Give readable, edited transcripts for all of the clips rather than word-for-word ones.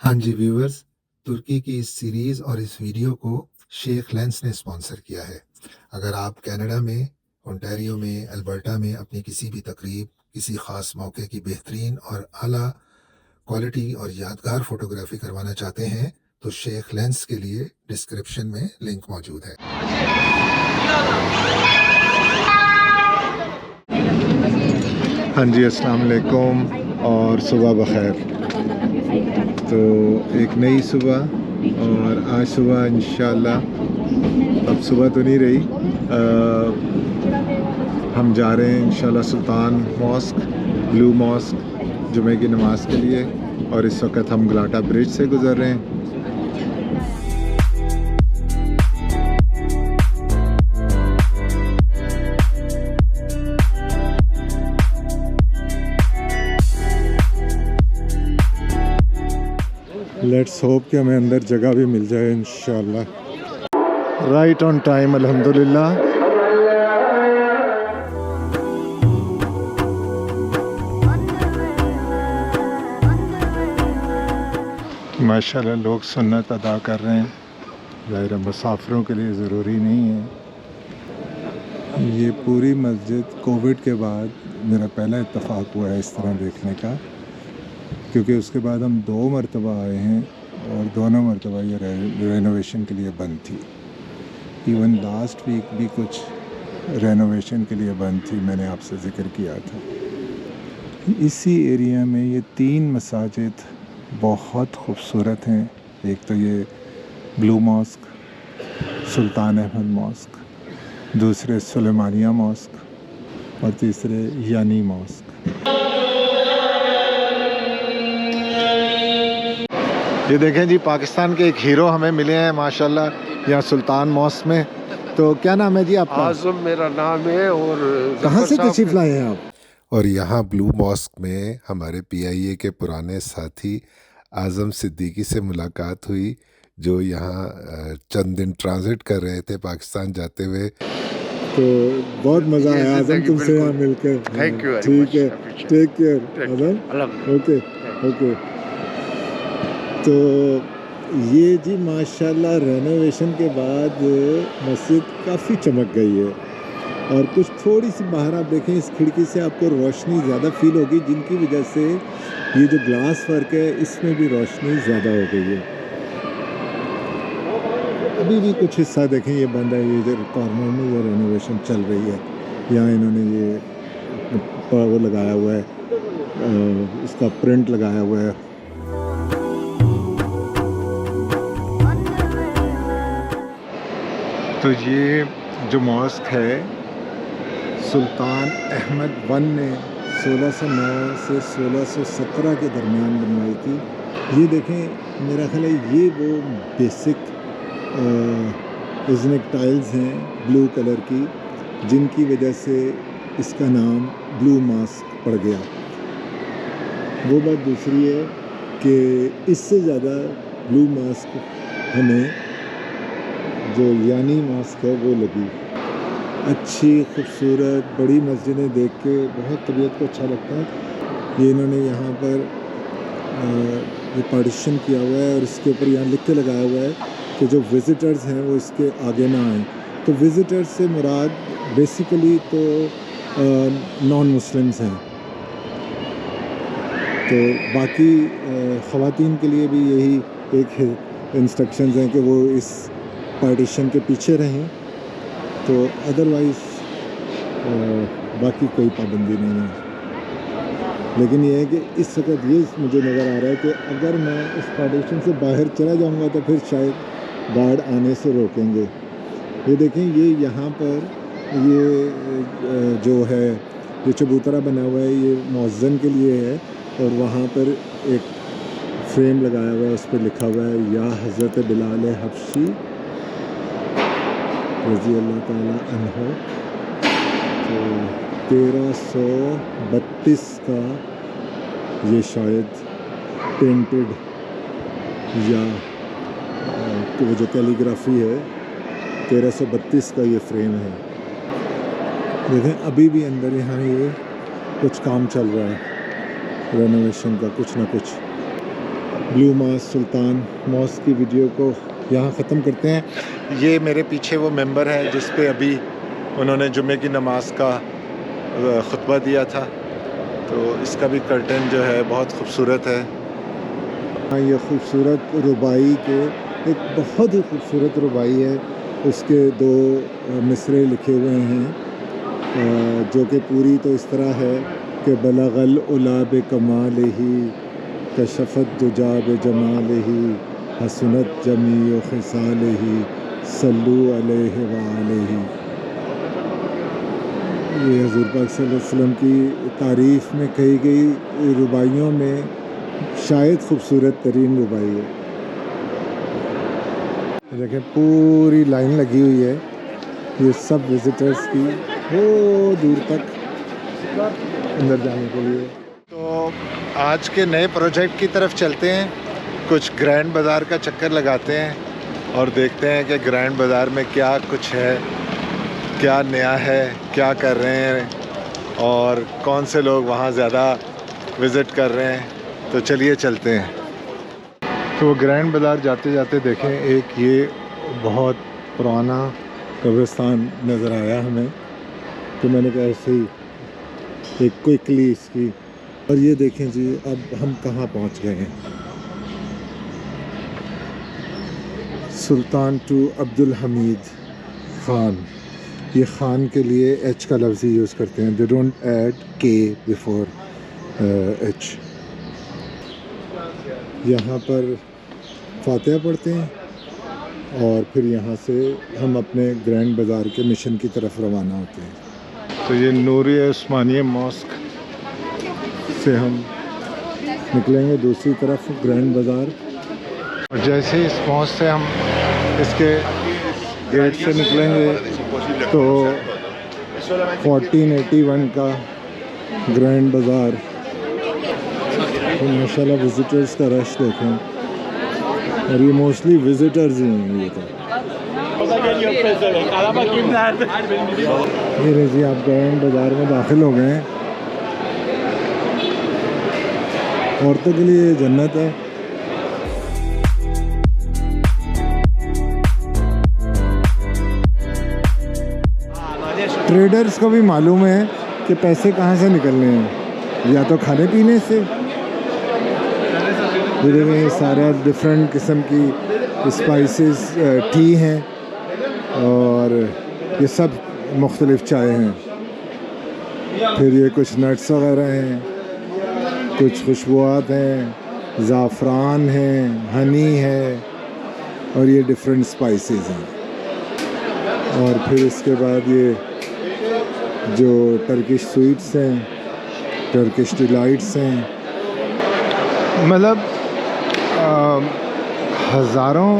हाँ जी व्यूअर्स, तुर्की की इस सीरीज़ और इस वीडियो को शेख लेंस ने स्पॉन्सर किया है। अगर आप कनाडा में, ओंटारियो में, अल्बर्टा में अपनी किसी भी तकरीब, किसी ख़ास मौके की बेहतरीन और आला क्वालिटी और यादगार फोटोग्राफी करवाना चाहते हैं, तो शेख लेंस के लिए डिस्क्रिप्शन में लिंक मौजूद है। हाँ जी, अस्सलाम वालेकुम और सुबह बखैर। तो एक नई सुबह और आज सुबह इंशाल्लाह, अब सुबह तो नहीं रही, हम जा रहे हैं इंशाल्लाह सुल्तान मॉस्क, ब्लू मॉस्क जुमे की नमाज के लिए। और इस वक्त हम गलाटा ब्रिज से गुज़र रहे हैं। लेट्स होप कि हमें अंदर जगह भी मिल जाए इंशाल्लाह। राइट ऑन टाइम अल्हम्दुलिल्लाह। माशाल्लाह लोग सुन्नत अदा कर रहे हैं। ज़ाहिर मुसाफिरों के लिए ज़रूरी नहीं है। ये पूरी मस्जिद कोविड के बाद मेरा पहला इत्तफ़ाक़ हुआ है इस तरह देखने का, क्योंकि उसके बाद हम 2 मरतबा आए हैं और दोनों मरतबा ये रेनोवेशन के लिए बंद थी। इवन लास्ट वीक भी कुछ रेनोवेशन के लिए बंद थी, मैंने आपसे ज़िक्र किया था। इसी एरिया में ये 3 मसाजिद बहुत ख़ूबसूरत हैं। एक तो ये ब्लू मॉस्क, सुल्तान अहमद मॉस्क, दूसरे सुलेमानिया मॉस्क और तीसरे यानी मॉस्क। ये देखें जी, पाकिस्तान के एक हीरो हमें मिले हैं माशाल्लाह यहाँ सुल्तान मॉस्क में। तो क्या नाम है जी आपका? आज़म मेरा नाम है। और कहाँ से तशरीफ़ लाए हैं आप? और यहाँ ब्लू मॉस्क में हमारे PIA के पुराने साथी आज़म सिद्दीकी से मुलाकात हुई, जो यहाँ चंद दिन ट्रांजिट कर रहे थे पाकिस्तान जाते हुए। तो बहुत मज़ा आया आज़म तुमसे यहाँ मिलकर। Thank you. ठीक है, take care Azam. Okay okay. तो ये जी माशाल्लाह रेनोवेशन के बाद मस्जिद काफ़ी चमक गई है। और कुछ थोड़ी सी बाहर आप देखें, इस खिड़की से आपको रोशनी ज़्यादा फील होगी, जिनकी वजह से ये जो ग्लास वर्क है इसमें भी रोशनी ज़्यादा हो गई है। अभी भी कुछ हिस्सा देखें ये बंद है, ये जो कॉर्नर में ये रेनोवेशन चल रही है। यहाँ इन्होंने ये वो लगाया हुआ है, इसका प्रिंट लगाया हुआ है। तो ये जो मॉस्क है सुल्तान अहमद वन ने 1609 से 1617 के दरमियान बनवाई थी। ये देखें, मेरा ख्याल है ये वो बेसिक इज़निक टाइल्स हैं ब्लू कलर की, जिनकी वजह से इसका नाम ब्लू मॉस्क पड़ गया। वो बात दूसरी है कि इससे ज़्यादा ब्लू मॉस्क हमें जो यानी मॉस्क है वो लगी। अच्छी खूबसूरत बड़ी मस्जिदें देख के बहुत तबीयत को अच्छा लगता है। ये इन्होंने यहाँ पर ये पार्टीशन किया हुआ है और इसके ऊपर यहाँ लिख के लगाया हुआ है कि जो विज़िटर्स हैं वो इसके आगे ना आएँ। तो विज़िटर्स से मुराद बेसिकली तो नॉन मुस्लिम्स हैं। तो बाकी ख़वातीन के लिए भी यही एक इंस्ट्रक्शंस हैं कि वो इस पार्टीशन के पीछे रहें। तो अदरवाइज़ बाकी कोई पाबंदी नहीं है। लेकिन ये है कि इस वक्त ये मुझे नज़र आ रहा है कि अगर मैं इस पार्टीशन से बाहर चला जाऊंगा तो फिर शायद गार्ड आने से रोकेंगे। ये देखें, ये यहाँ पर ये जो है ये चबूतरा बना हुआ है, ये मौज़्ज़िन के लिए है। और वहाँ पर एक फ्रेम लगाया हुआ है, उस पर लिखा हुआ है या हज़रत बिलाल हबशी रज़ी अल्लाह ताला अन्हो। तो 1332 का ये शायद पेंटेड या तो वो जो कैलीग्राफी है 1332 का ये फ्रेम है। देखें, अभी भी अंदर यहाँ ये कुछ काम चल रहा है रेनोवेशन का, कुछ ना कुछ। ब्लू मॉस्क सुल्तान मॉस्क की वीडियो को यहाँ ख़त्म करते हैं। ये मेरे पीछे वो मेंबर है जिस पे अभी उन्होंने जुमे की नमाज का खुतबा दिया था, तो इसका भी कर्टन जो है बहुत खूबसूरत है। ये खूबसूरत रुबाई के एक बहुत ही खूबसूरत रुबाई है, उसके दो मिसरे लिखे हुए हैं जो कि पूरी तो इस तरह है कि बलगल उला बे कमाल ही कशफत दुजा बे जमाल ही हसनत जमी खिसाल ही सल्लू अलैहि व अलैहि। ये हुज़ूर पाक सल्लल्लाहु अलैहि वसल्लम की तारीफ़ में कही गई रुबाइयों में शायद खूबसूरत तरीन रुबाई है। देखें पूरी लाइन लगी हुई है ये सब विज़िटर्स की वो दूर तक अंदर जाने के लिए। तो आज के नए प्रोजेक्ट की तरफ चलते हैं, कुछ ग्रैंड बाज़ार का चक्कर लगाते हैं और देखते हैं कि ग्रैंड बाज़ार में क्या कुछ है, क्या नया है, क्या कर रहे हैं और कौन से लोग वहाँ ज़्यादा विज़िट कर रहे हैं। तो चलिए चलते हैं। तो ग्रैंड बाज़ार जाते जाते देखें एक ये बहुत पुराना कब्रिस्तान नज़र आया हमें, तो मैंने कहा ऐसे ही एक क्विकली इसकी। और ये देखें जी अब हम कहाँ पहुँच गए हैं। सुल्तान टू अब्दुल हमीद ख़ान। ये ख़ान के लिए एच का लफ्ज़ ही यूज़ करते हैं, दे डोंट ऐड के बिफोर एच। यहाँ पर फातिहा पढ़ते हैं और फिर यहाँ से हम अपने ग्रैंड बाज़ार के मिशन की तरफ रवाना होते हैं। तो ये नूरिया उस्मानिया मॉस्क से हम निकलेंगे दूसरी तरफ ग्रैंड बाज़ार, और जैसे ही इस मॉस्क से हम इसके गेट से निकलेंगे तो 1481 का ग्रैंड बाज़ार। तो माशाल्लाह विज़िटर्स का रश देखें, और ये मोस्टली विज़िटर्स ही हैं। ये तो ये जी आप ग्रैंड बाज़ार में दाखिल हो गए हैं। औरतों के लिए जन्नत है। ट्रेडर्स को भी मालूम है कि पैसे कहाँ से निकलने हैं, या तो खाने पीने से। ये सारा डिफरेंट किस्म की स्पाइसेस टी हैं और ये सब मुख्तलिफ चाय हैं। फिर ये कुछ नट्स वगैरह हैं, कुछ खुशबुआत हैं, ज़ाफ़रान हैं, हनी है, और ये डिफरेंट स्पाइसेस हैं। और फिर इसके बाद ये जो टर्किश स्वीट्स हैं, टर्किश डिलाइट्स हैं, मतलब हज़ारों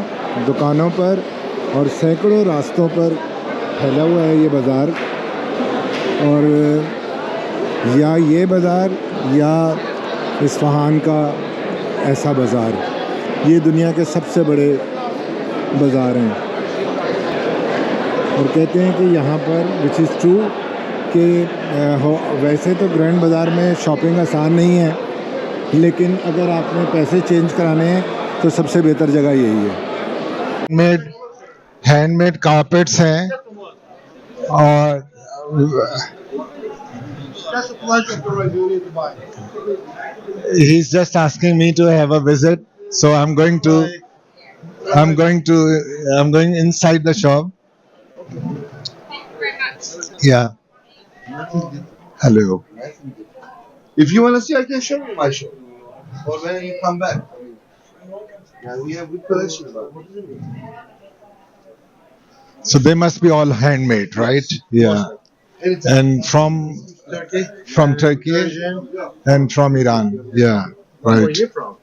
दुकानों पर और सैकड़ों रास्तों पर फैला हुआ है ये बाज़ार। और या ये बाज़ार या इस्फ़हान का ऐसा बाज़ार, ये दुनिया के सबसे बड़े बाज़ार हैं। और कहते हैं कि यहाँ पर विच इज़ ट्रू कि वैसे तो ग्रैंड बाज़ार में शॉपिंग आसान नहीं है, लेकिन अगर आपने पैसे चेंज कराने हैं तो सबसे बेहतर जगह यही है। हैंडमेड कारपेट्स हैं और he's just asking me to have a visit, so I'm going inside the shop. Yeah. Hello. If you want to see, I can show you my show. Or when you come back. Yeah, we have good collections. So they must be all handmade, right? Yeah. Anytime. And from Turkey Persian. and from Iran. Yeah. Where are Right. you from?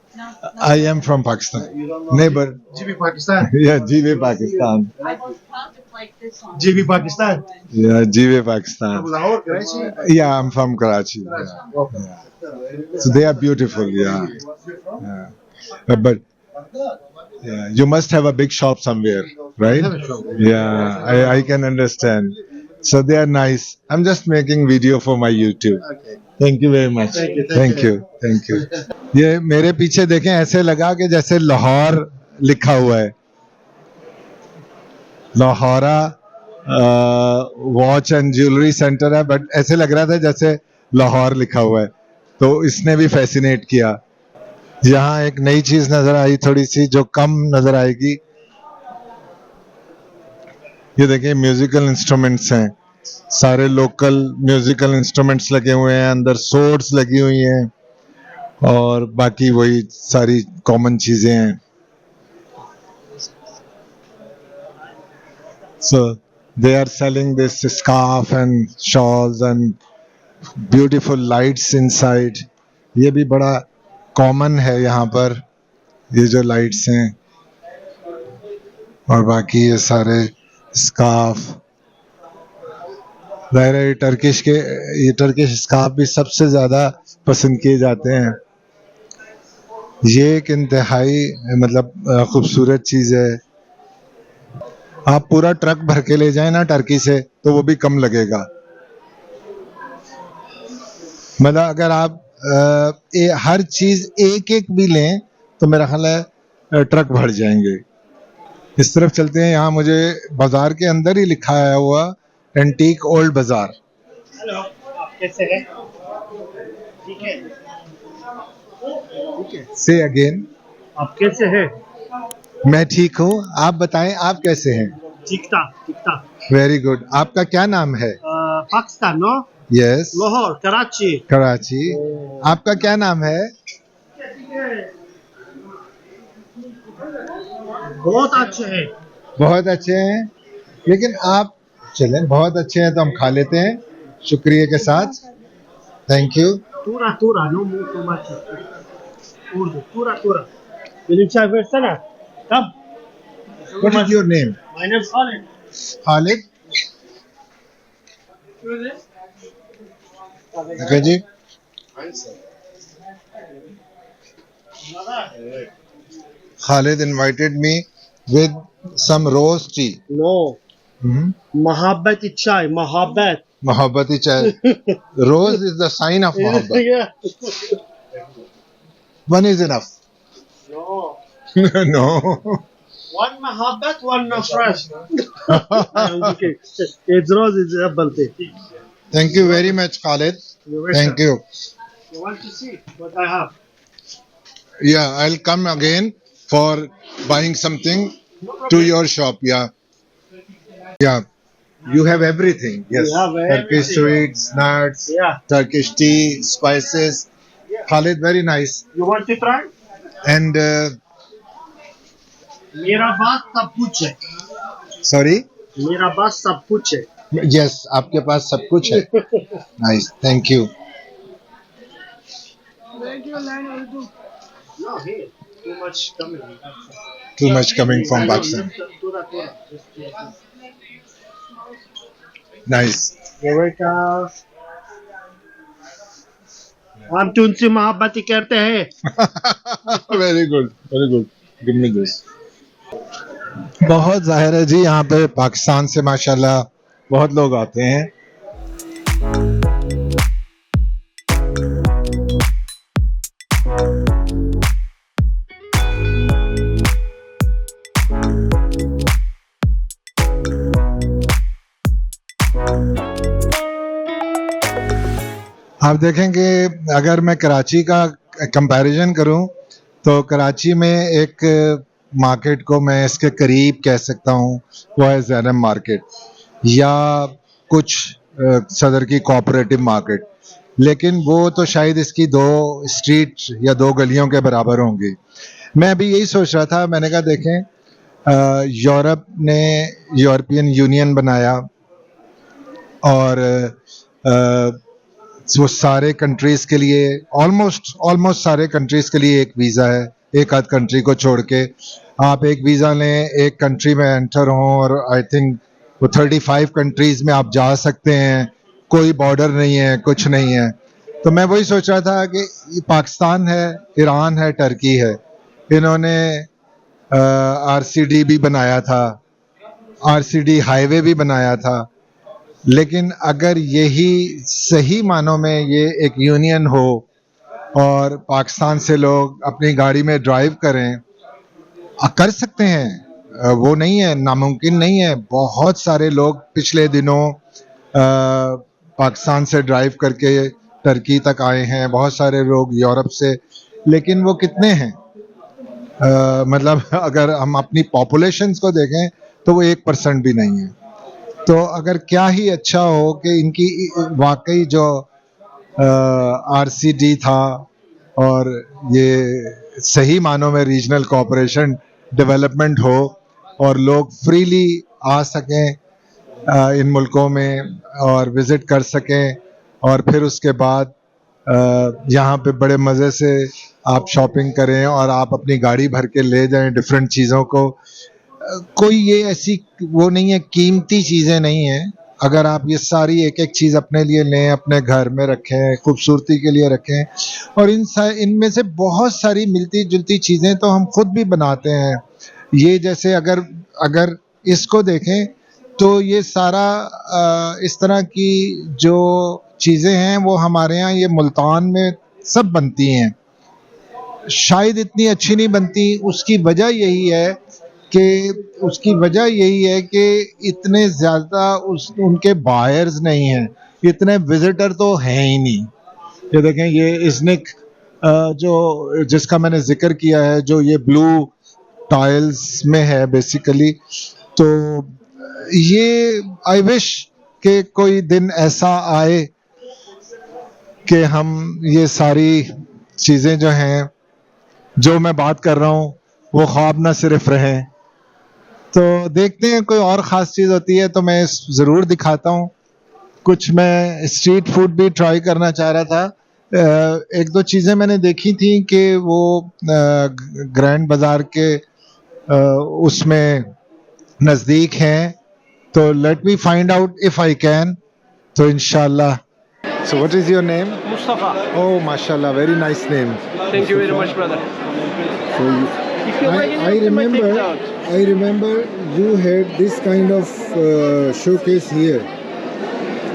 I am from Pakistan. You don't know. Neighbor. GB Pakistan. Yeah, GV Pakistan. GB Pakistan. Yeah, GV From Pakistan. Lahore, Karachi. Yeah, I'm from Karachi. Yeah. Okay. So they are beautiful. Yeah. Yeah. But yeah, you must have a big shop somewhere, right? have a shop. Yeah, I can understand. So they are nice. I'm just making video for my YouTube. Okay. Thank you very much. Thank you. Thank you. ये मेरे पीछे देखें, ऐसे लगा कि जैसे लाहौर लिखा हुआ है, लाहौरा वॉच एंड ज्वेलरी सेंटर है, बट ऐसे लग रहा था जैसे लाहौर लिखा हुआ है, तो इसने भी फैसिनेट किया। यहाँ एक नई चीज नजर आई थोड़ी सी, जो कम नजर आएगी। ये देखिए म्यूजिकल इंस्ट्रूमेंट्स हैं, सारे लोकल म्यूजिकल इंस्ट्रूमेंट्स लगे हुए हैं, अंदर सोर्ड्स लगी हुई हैं और बाकी वही सारी कॉमन चीजें हैं। So they are selling this scarf and shawls and beautiful lights inside. ये भी बड़ा कॉमन है यहाँ पर, ये जो लाइट्स हैं और बाकी ये सारे स्कार्फ। ज़ाहिर है ये टर्किश स्कार्फ भी सबसे ज़्यादा पसंद किए जाते हैं। ये एक इंतहाई मतलब खूबसूरत चीज़ है। आप पूरा ट्रक भर के ले जाएं ना टर्की से, तो वो भी कम लगेगा। मतलब अगर आप हर चीज एक एक भी लें तो मेरा ख्याल है ट्रक भर जाएंगे। इस तरफ चलते हैं। यहाँ मुझे बाजार के अंदर ही लिखा है हुआ एंटीक ओल्ड बाजार। हेलो, आप कैसे हैं? ठीक है, ठीक है। से अगेन, आप कैसे हैं? मैं ठीक हूँ, आप बताएं आप कैसे हैं? ठीक था, ठीक था। Very good. आपका क्या नाम है? पाकिस्तान, नो? यस, लाहौर, कराची। कराची। आपका क्या नाम है? बहुत अच्छे हैं। बहुत अच्छे हैं, लेकिन आप चलें, बहुत अच्छे हैं तो हम खा लेते हैं शुक्रिया के साथ। Thank you. Tura, tura, no more too much. Urdu, tura, tura. Will you try first, Sana? Come. What is your name? My name is Khalid. Khalid? Okay जी। Khalid invited me with some rose tea. No. Hmm? Mohabbat chai, mohabbat. Mohabbati chai. Rose is the sign of mohabbat. Yeah. One is enough. No. No. One mohabbat, one no fresh. Okay. It's rose, it's apple tea. Thank you very much, Khalid. You're welcome. Thank you. You want to see what I have? Yeah, I'll come again for buying something No problem. to your shop. Yeah. Yeah. You have everything. Yes. We have Turkish everything. sweets, nuts, Yeah. Turkish tea, spices. Khalid, very nice. You want to try? And मेरा पास सब कुछ है। sorry. मेरा पास सब कुछ है। Yes, आपके पास सब कुछ है. Nice. Thank you. No, here. Too much coming. Too much coming from Pakistan. Nice. You're welcome. हम तुमसे मोहब्बत करते हैं। Very good. Very good. Give me this. बहुत जाहिर है जी, यहाँ पे पाकिस्तान से माशाल्लाह बहुत लोग आते हैं। आप देखेंगे अगर मैं कराची का कंपैरिजन करूं तो कराची में एक मार्केट को मैं इसके करीब कह सकता हूं, वो है ज़ैनब मार्केट या कुछ सदर की कोऑपरेटिव मार्केट, लेकिन वो तो शायद इसकी 2 स्ट्रीट या 2 गलियों के बराबर होंगी। मैं अभी यही सोच रहा था, मैंने कहा देखें यूरोप ने यूरोपियन यूनियन बनाया और वो सारे कंट्रीज़ के लिए ऑलमोस्ट सारे कंट्रीज़ के लिए एक वीज़ा है, एक आध कंट्री को छोड़ के। आप एक वीज़ा लें, एक कंट्री में एंटर हों और आई थिंक वो 35 कंट्रीज़ में आप जा सकते हैं, कोई बॉर्डर नहीं है, कुछ नहीं है। तो मैं वही सोच रहा था कि पाकिस्तान है, ईरान है, टर्की है, इन्होंने RCD भी बनाया था, RCD हाईवे भी बनाया था, लेकिन अगर यही सही मानों में ये एक यूनियन हो और पाकिस्तान से लोग अपनी गाड़ी में ड्राइव करें, कर सकते हैं, वो नहीं है, नामुमकिन नहीं है। बहुत सारे लोग पिछले दिनों पाकिस्तान से ड्राइव करके टर्की तक आए हैं, बहुत सारे लोग यूरोप से, लेकिन वो कितने हैं? मतलब अगर हम अपनी पॉपुलेशंस को देखें तो वो 1% भी नहीं है। तो अगर क्या ही अच्छा हो कि इनकी वाकई जो RCD था और ये सही मानों में रीजनल कोऑपरेशन डेवलपमेंट हो और लोग फ्रीली आ सकें इन मुल्कों में और विज़िट कर सकें, और फिर उसके बाद यहाँ पे बड़े मज़े से आप शॉपिंग करें और आप अपनी गाड़ी भर के ले जाएं डिफरेंट चीज़ों को। कोई ये ऐसी वो नहीं है, कीमती चीज़ें नहीं हैं। अगर आप ये सारी एक एक चीज़ अपने लिए लें, अपने घर में रखें, खूबसूरती के लिए रखें, और इनमें से बहुत सारी मिलती जुलती चीज़ें तो हम खुद भी बनाते हैं। ये जैसे अगर अगर इसको देखें तो ये सारा इस तरह की जो चीज़ें हैं वो हमारे यहाँ ये मुल्तान में सब बनती हैं। शायद इतनी अच्छी नहीं बनती, उसकी वजह यही है कि इतने ज़्यादा उनके बायर्स नहीं हैं, इतने विजिटर तो हैं ही नहीं। ये देखें, ये इज़निक जो जिसका मैंने जिक्र किया है, जो ये ब्लू टाइल्स में है बेसिकली, तो ये आई विश कि कोई दिन ऐसा आए कि हम ये सारी चीज़ें जो हैं, जो मैं बात कर रहा हूँ, वो ख्वाब ना सिर्फ रहें। तो देखते हैं, कोई और ख़ास चीज़ होती है तो मैं ज़रूर दिखाता हूँ। कुछ मैं स्ट्रीट फूड भी ट्राई करना चाह रहा था। एक दो चीज़ें मैंने देखी थी कि वो ग्रैंड बाज़ार के उसमें नज़दीक हैं, तो let me find out if I can, तो इंशाल्लाह। So what is your name? Mustafa. Oh, mashallah, very nice name. Thank you very much, brother. So If you like anything, take it out. I remember you had this kind of showcase here.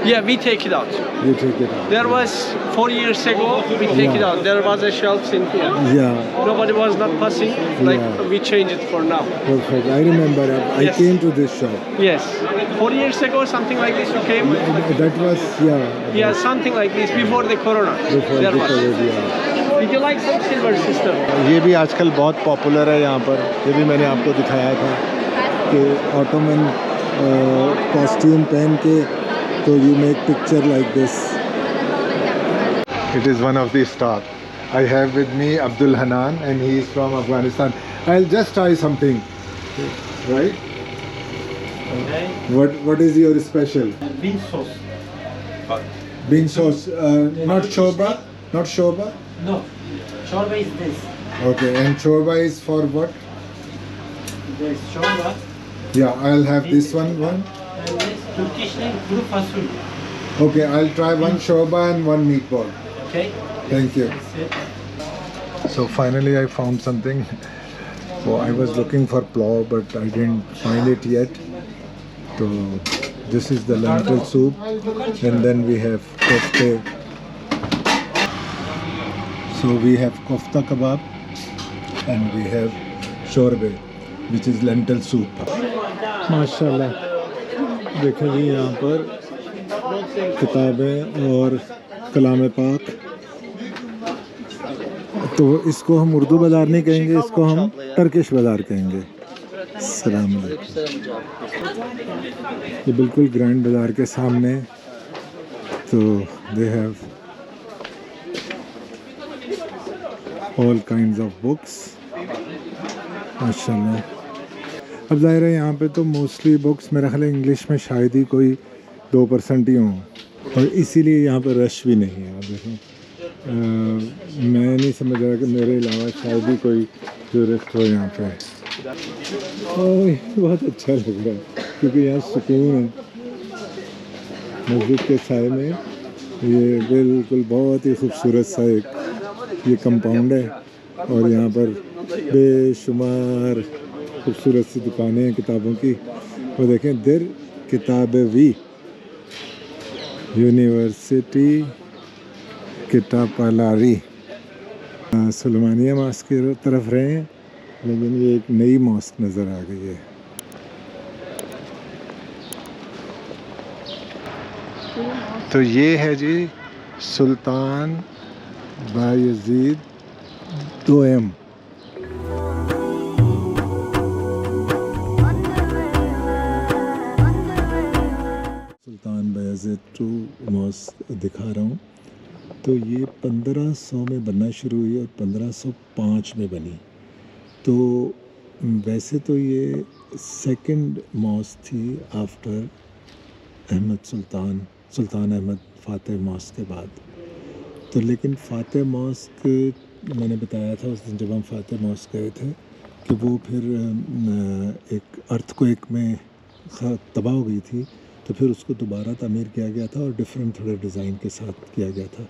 Yeah, we take it out. You take it out. There was 4 years ago, we take it out. There was a shelf in here. Yeah, Nobody was not passing. Like Yeah. we change it for now. perfect. I remember. I Yes. came to this shop. Yes. 4 years ago, something like this you came. That was Yeah, something like this before the corona. before There the was. COVID. Yeah. Did you like some silver system? ये भी आजकल बहुत popular है यहाँ पर। ये भी मैंने आपको दिखाया था कि ऑटोमन कॉस्ट्यूम पहन के तो you make picture like this. It is one of the star. I have with me Abdul Hanan and he is from Afghanistan. I'll just try something, right? Okay. What is your special? Bean sauce. Bean sauce, not shorba, not shorba. No. Shorba is this. Okay, and shorba is for what? There's shorba. Yeah, I'll have this one. And this Turkish name kuru fasul. Okay, I'll try one shorba and one meatball. Okay. Thank you. That's it. So finally I found something. So I was looking for plow but I didn't find it yet. So this is the lentil soup and then we have kofte. So we have kofta kebab and we have shorbe which is lentil soup. माशाल्लाह देखें जी, यहाँ पर किताबें और कलाम पाक। तो इसको हम उर्दू बाज़ार नहीं कहेंगे, इसको हम टर्किश बाज़ार कहेंगे। सलाम अलैकुम। ये बिल्कुल ग्रैंड बाज़ार के सामने। तो they have all kinds of books माशाल्लाह। अब ज़ाहिर है यहाँ पे तो मोस्टली बुक्स मेरा ख्याल है इंग्लिश में शायद ही कोई 2% ही हों, और इसीलिए यहाँ पर रश भी नहीं है। आप देखें, मैं नहीं समझ रहा कि मेरे अलावा शायद ही कोई टूरिस्ट हो यहाँ पे। और बहुत अच्छा लग रहा है क्योंकि यहाँ सुकून है। मस्जिद के साए में ये बिल्कुल बहुत ही खूबसूरत सा एक ये कंपाउंड है, और यहाँ पर बेशुमार खूबसूरत सी दुकानें हैं किताबों की। वो देखें, दिर किताब वी यूनिवर्सिटी किटापालारी। सुलेमानिया मॉस्क की तरफ रहे हैं, लेकिन ये एक नई मॉस्क नज़र आ गई है। तो ये है जी सुल्तान बायजीद दोयम। सुल्तान बायजीद टू मॉस्क दिखा रहा हूँ। तो ये 1500 में बनना शुरू हुई और 1505 में बनी। तो वैसे तो ये सेकंड मॉस्क थी आफ्टर सुल्तान अहमद फ़ातेह मॉस्क के बाद। तो लेकिन फ़ातेह मॉस्क मैंने बताया था उस दिन जब हम फ़ातेह मॉस्क गए थे कि वो फिर एक अर्थक्वेक में तबाह हो गई थी, तो फिर उसको दोबारा तामीर किया गया था और डिफरेंट थोड़े डिज़ाइन के साथ किया गया था।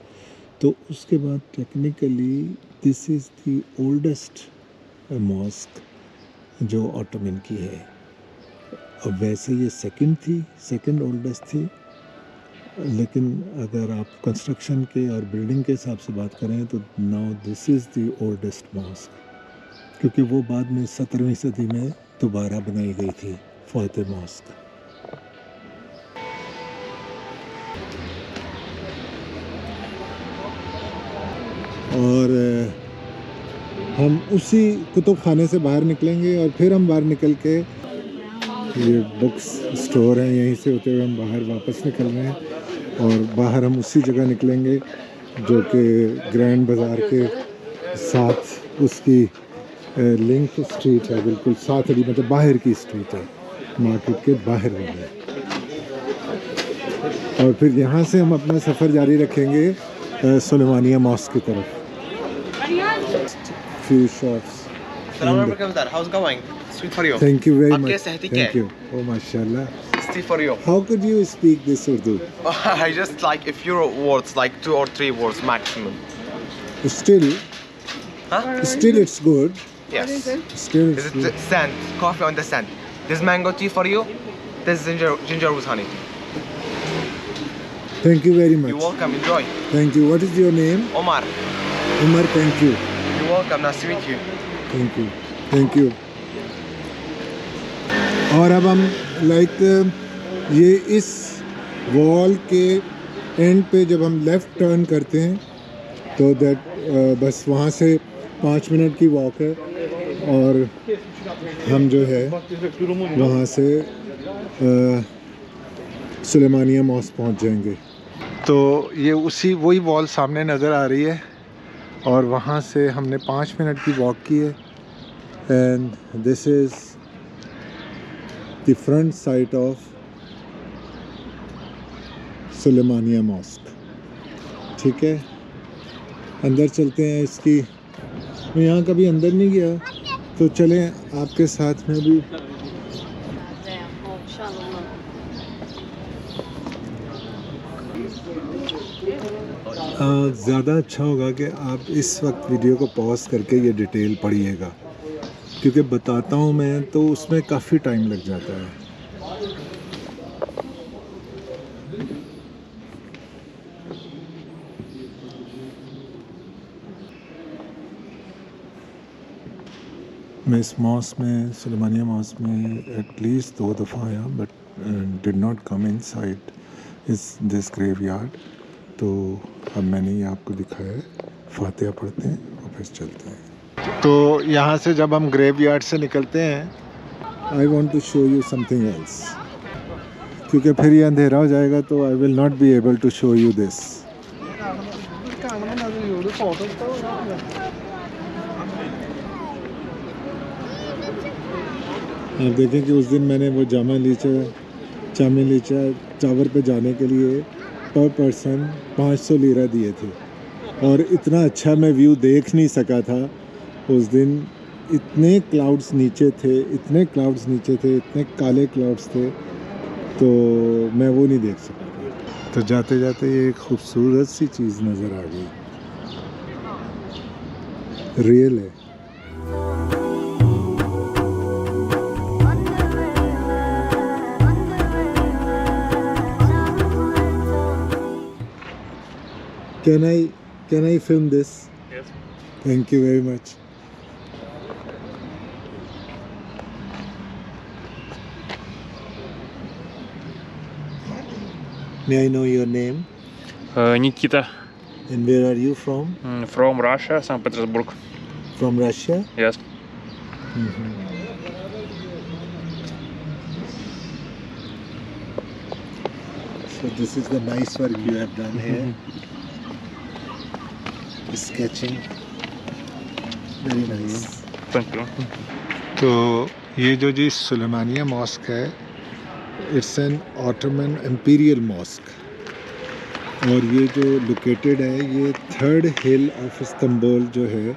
तो उसके बाद technically this is the oldest mosque जो ऑटोमन की है। अब वैसे ये सेकंड ओल्डेस्ट थी, लेकिन अगर आप कंस्ट्रक्शन के और बिल्डिंग के हिसाब से बात करें तो now this is the oldest mosque, क्योंकि वो बाद में 17वीं सदी में दोबारा बनाई गई थी फ़ातेह मॉस्क। और हम उसी कुतुब खाने से बाहर निकलेंगे और फिर हम बाहर निकल के ये बुक्स स्टोर है, यहीं से होते हुए हम बाहर वापस निकल रहे हैं और बाहर हम उसी जगह निकलेंगे जो कि ग्रैंड बाज़ार के साथ उसकी लिंक स्ट्रीट है, बिल्कुल साथ ही, मतलब बाहर की स्ट्रीट है, मार्केट के बाहर वाली। और फिर यहाँ से हम अपना सफ़र जारी रखेंगे सुलेमानिया मॉस्क की तरफ। Few shops. How's it going? Sweet for you. Thank you very आपके much. सेहती Thank क्या you. Oh, mashallah. Sweet for you. How could you speak this Urdu? I just like a few words, like 2 or 3 words maximum. Still, Huh? still it's good. Yes. Still This it's is the good. sand, coffee on the sand. This mango tea for you. This ginger with honey. Thank you very much. You're welcome. Enjoy. Thank you. What is your name? Omar. Umar. Thank you. You're welcome. Nice to meet you. Thank you. Thank you. और अब हम ये इस wall के and पे जब हम left turn करते हैं तो बस वहाँ से 5 मिनट की वॉक है और हम जो है वहाँ से सुलेमानिया मॉस्क पहुँच जाएंगे। तो ये वही वॉल सामने नज़र आ रही है और वहाँ से हमने 5 मिनट की वॉक की है। And this is the front side of Suleymaniye mosque. ठीक है, अंदर चलते हैं इसकी। मैं यहाँ कभी अंदर नहीं गया, तो चलें आपके साथ में भी। ज़्यादा अच्छा होगा कि आप इस वक्त वीडियो को पॉज करके ये डिटेल पढ़िएगा, क्योंकि बताता हूँ मैं तो उसमें काफ़ी टाइम लग जाता है। मैं इस मॉस्क में, सुलेमानिया मॉस्क में एटलीस्ट 2 दफ़ा आया, but did not come inside this graveyard. तो अब मैंने ये आपको दिखाया है। फातिहा पढ़ते हैं और फिर चलते हैं। तो यहाँ से जब हम ग्रेवयार्ड से निकलते हैं, I want to show you something else, क्योंकि फिर ये अंधेरा हो जाएगा तो I will not be able to show you this. आप देखें कि उस दिन मैंने वो जामा लीचा टावर पे जाने के लिए पर पर्सन 500 लीरा दिए थे, और इतना अच्छा मैं व्यू देख नहीं सका था उस दिन। इतने क्लाउड्स नीचे थे, इतने काले क्लाउड्स थे, तो मैं वो नहीं देख सका। तो जाते जाते ये एक खूबसूरत सी चीज़ नज़र आ गई, रियल है। Can I film this? Yes. Thank you very much. May I know your name Nikita, and where are you from? from Russia, St. Petersburg. From Russia? Yes. So this is the nice work you have done here. Sketching. Very nice. Thank you. तो ये जो जी Suleymaniye mosque है, it's an Ottoman imperial mosque और ये जो located है ये 3rd हिल ऑफ इस्तांबुल जो है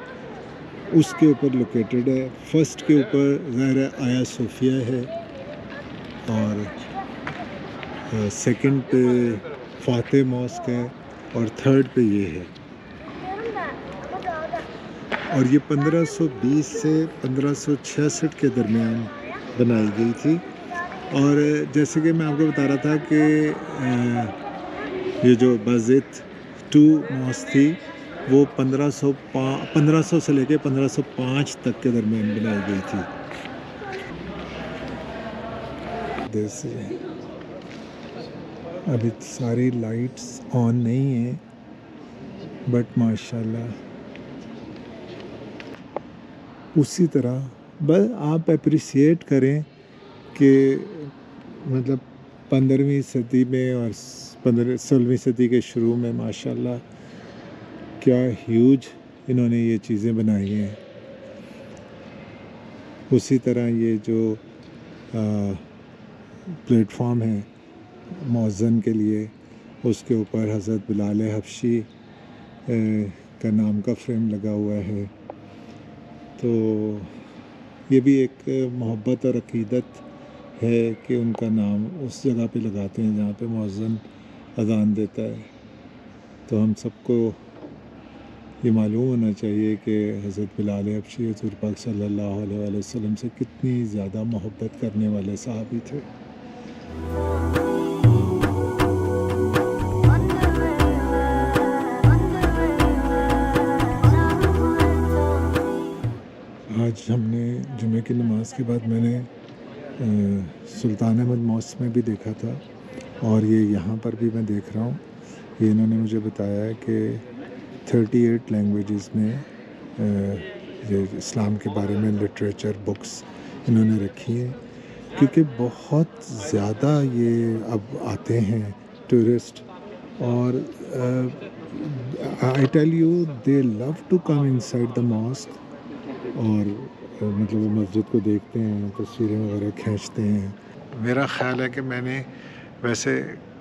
उसके ऊपर लोकेटेड है। फर्स्ट के ऊपर ज़ाहिर आया सोफिया है और सेकंड पे फाते मॉस्क है और 3rd पे ये है और ये 1520 से 1566 के दरमियान बनाई गई थी। और जैसे कि मैं आपको बता रहा था कि ये जो बाज़ित 2 मॉस्क थी वो 1500 से लेके 1505 तक के दरमियान बनाई गई थी। अभी सारी लाइट्स ऑन नहीं है बट माशाल्लाह उसी तरह बस आप अप्रिशिएट करें कि मतलब 15वीं सदी में और 16वीं सदी के शुरू में माशाल्लाह क्या ह्यूज इन्होंने ये चीज़ें बनाई हैं। उसी तरह ये जो प्लेटफॉर्म है मौज़न के लिए उसके ऊपर हज़रत बिलाल हबशी का नाम का फ्रेम लगा हुआ है। तो ये भी एक मोहब्बत और अक़ीदत है कि उनका नाम उस जगह पे लगाते हैं जहाँ पे मौज़न अज़ान देता है। तो हम सबको ये मालूम होना चाहिए कि हज़रत बिलाल हबशी हुज़ूर पाक सल्लल्लाहु अलैहि वसल्लम से कितनी ज़्यादा मोहब्बत करने वाले सहाबी थे। आज हमने जुमे की नमाज के बाद मैंने सुल्तान अहमद मॉस्क में भी देखा था और ये यहाँ पर भी मैं देख रहा हूँ। ये इन्होंने मुझे बताया है कि 38 लैंग्वेजेस में ये इस्लाम के बारे में लिटरेचर बुक्स इन्होंने रखी हैं क्योंकि बहुत ज़्यादा ये अब आते हैं टूरिस्ट और I tell you they love to come inside the mosque और मतलब वो मस्जिद को देखते हैं, तस्वीरें वगैरह खींचते हैं। मेरा ख़्याल है कि मैंने वैसे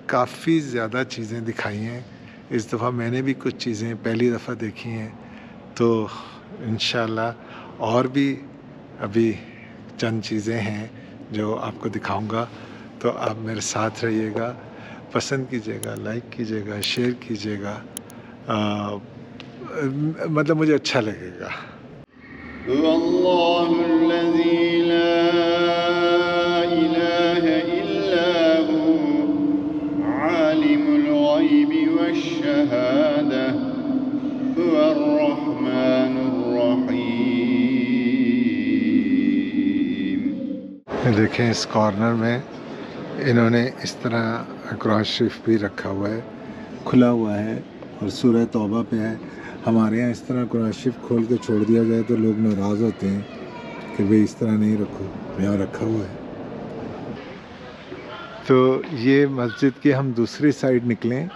काफ़ी ज़्यादा चीज़ें दिखाई हैं। इस दफ़ा मैंने भी कुछ चीज़ें पहली दफ़ा देखी हैं तो इंशाल्लाह और भी अभी चंद चीज़ें हैं जो आपको दिखाऊंगा। तो आप मेरे साथ रहिएगा, पसंद कीजिएगा, लाइक कीजिएगा, शेयर कीजिएगा, मतलब मुझे अच्छा लगेगा। देखें इस कॉर्नर में इन्होंने इस तरह कुरान शरीफ भी रखा हुआ है, खुला हुआ है और सूरह तौबा पे है। हमारे यहाँ इस तरह कुरान शरीफ खोल के छोड़ दिया जाए तो लोग नाराज़ होते हैं कि भाई इस तरह नहीं रखो, यहाँ रखा हुआ है। तो ये मस्जिद की हम दूसरी साइड निकलें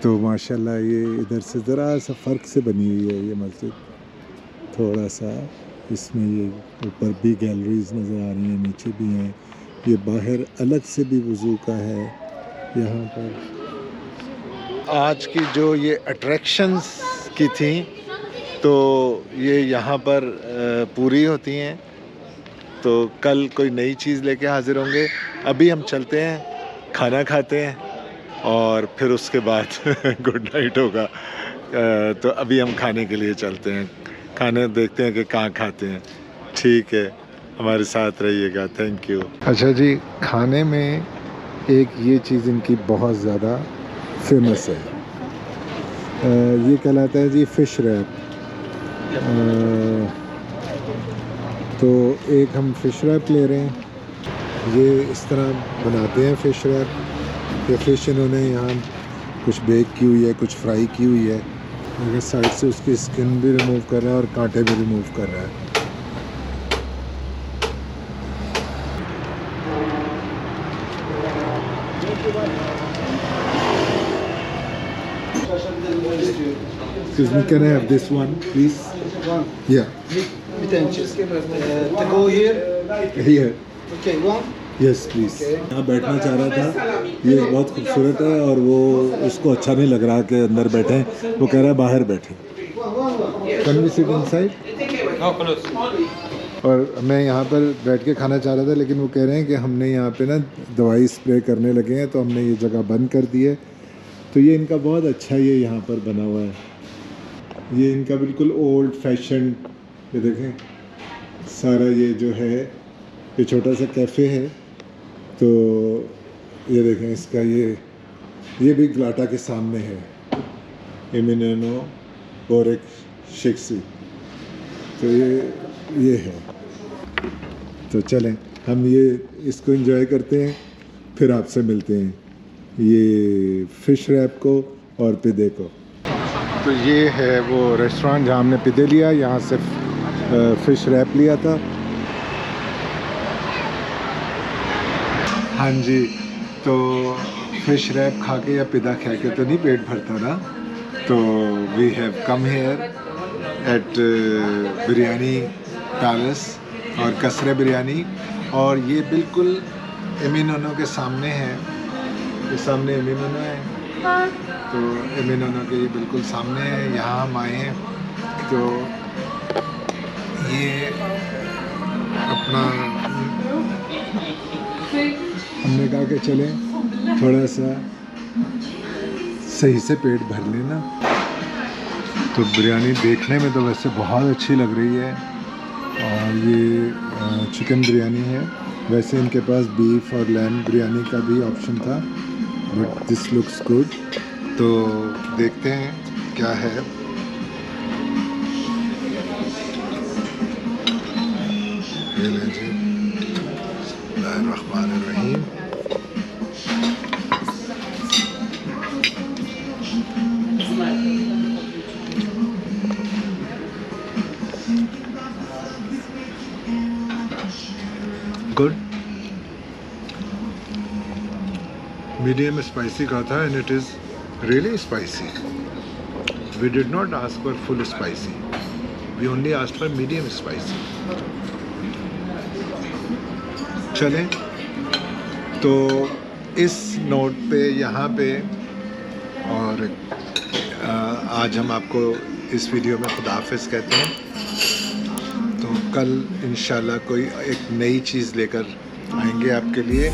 तो माशाल्लाह ये इधर से ज़रा सा फ़र्क से बनी हुई है ये मस्जिद, थोड़ा सा इसमें ये ऊपर भी गैलरीज नज़र आ रही हैं, नीचे भी हैं। ये बाहर अलग से भी वज़ू का है यहाँ पर। आज की जो ये अट्रैक्शंस की थी तो ये यहाँ पर पूरी होती हैं, तो कल कोई नई चीज़ लेके हाज़िर होंगे। अभी हम चलते हैं, खाना खाते हैं और फिर उसके बाद गुड नाइट होगा। तो अभी हम खाने के लिए चलते हैं, खाने देखते हैं कि कहाँ खाते हैं। ठीक है, हमारे साथ रहिएगा। Thank you. अच्छा जी, खाने में एक ये चीज़ इनकी बहुत ज़्यादा फेमस है, ये कहलाता है जी फ़िश रैप। तो एक हम फ़िश रैप ले रहे हैं। ये इस तरह बनाते हैं फ़िश रैप। ये फ़िश इन्होंने यहाँ कुछ बेक की हुई है, कुछ फ्राई की हुई है। अगर साइड से उसकी स्किन भी रिमूव कर रहा है और कांटे भी रिमूव कर रहा है। Excuse me, can I have this one, please? Yeah. With inches. To go here. Here. Okay, one. Yes, please. यहाँ बैठना चाह रहा था। ये बहुत खूबसूरत है और वो उसको अच्छा नहीं लग रहा कि अंदर बैठे। वो कह रहा है बाहर बैठे। Can we sit inside? No, close. और मैं यहाँ पर बैठ के खाना चाह रहा था, लेकिन वो कह रहे हैं कि हमने यहाँ पे ना दवाई स्प्रे करने लगे हैं, तो हमने ये जगह बंद कर दी है। तो ये इनका बहुत अच्छा ये यहाँ पर बना हुआ है। ये इनका बिल्कुल ओल्ड फैशन, ये देखें सारा ये जो है, ये छोटा सा कैफ़े है। तो ये देखें इसका ये भी ग्लाटा के सामने है, एमिनो बोरेक शिक्सी। तो ये है। तो चलें हम ये इसको एंजॉय करते हैं, फिर आपसे मिलते हैं ये फ़िश रैप को और पिदे को। तो ये है वो रेस्टोरेंट जहाँ हमने पिदे लिया, यहाँ से फ़िश रैप लिया था। हाँ जी, तो फ़िश रैप खा के या पिदा खा के तो नहीं पेट भरता ना। तो we have come here at Biryani Palace और कसरे बिरयानी, और ये बिल्कुल एमिनो के सामने है। ये सामने एमिनो है, तो एमिनो के ये बिल्कुल सामने है। यहाँ हम आए हैं तो ये अपना हमने कहा कि चलें थोड़ा सा सही से पेट भर लेना। तो बिरयानी देखने में तो वैसे बहुत अच्छी लग रही है, और ये चिकन बिरयानी है। वैसे इनके पास बीफ और लैम बिरयानी का भी ऑप्शन था, बट दिस लुक्स गुड। तो देखते हैं क्या है। ये लें जी, बिस्मिल्लाहिर्रहमानिर्रहीम। गुड। मीडियम स्पाइसी का था, and it is really spicy. We did not ask for full spicy. We only asked for medium spicy. चलें, तो इस नोट पे यहाँ पे, और आज हम आपको इस वीडियो में खुदा हाफिज़ कहते हैं। तो कल इंशाल्लाह कोई एक नई चीज़ लेकर आएंगे आपके लिए।